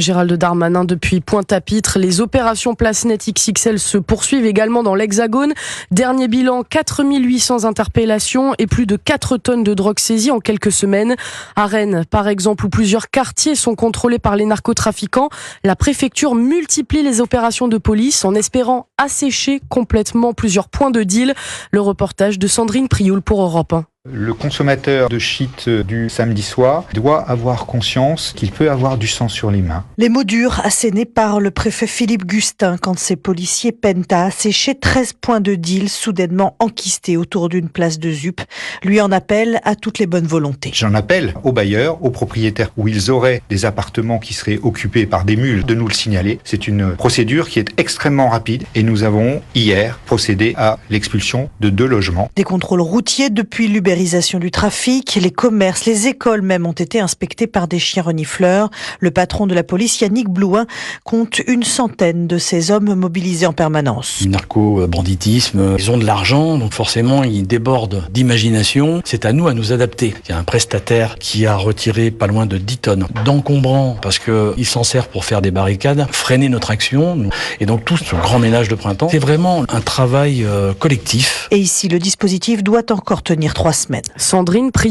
Gérald Darmanin depuis Pointe-à-Pitre. Les opérations Place Net XXL se poursuivent également dans l'Hexagone. Dernier bilan, 4800 interpellations et plus de 4 tonnes de drogue saisie en quelques semaines. À Rennes, par exemple, où plusieurs quartiers sont contrôlés par les narcotrafiquants, la préfecture multiplie les opérations de police en espérant assécher complètement plusieurs points de deal. Le reportage de Sandrine Prioul pour Europe 1. Le consommateur de shit du samedi soir doit avoir conscience qu'il peut avoir du sang sur les mains. Les mots durs assénés par le préfet Philippe Gustin quand ses policiers peinent à assécher 13 points de deal soudainement enquistés autour d'une place de Zup. Lui en appelle à toutes les bonnes volontés. J'en appelle aux bailleurs, aux propriétaires où ils auraient des appartements qui seraient occupés par des mules de nous le signaler. C'est une procédure qui est extrêmement rapide et nous avons hier procédé à l'expulsion de 2 logements. Des contrôles routiers depuis l'ubérisation du trafic, les commerces, les écoles même ont été inspectés par des chiens renifleurs. Le patron de la police, Yannick Blouin, compte une centaine de ces hommes mobilisés en permanence. Le narco-banditisme, ils ont de l'argent, donc forcément ils débordent d'imagination. C'est à nous adapter. Il y a un prestataire qui a retiré pas loin de 10 tonnes d'encombrants parce qu'il s'en sert pour faire des barricades, freiner notre action. Et donc tout ce grand ménage de printemps, c'est vraiment un travail collectif. Et ici, le dispositif doit encore tenir 3 semaines. Sandrine Prioul.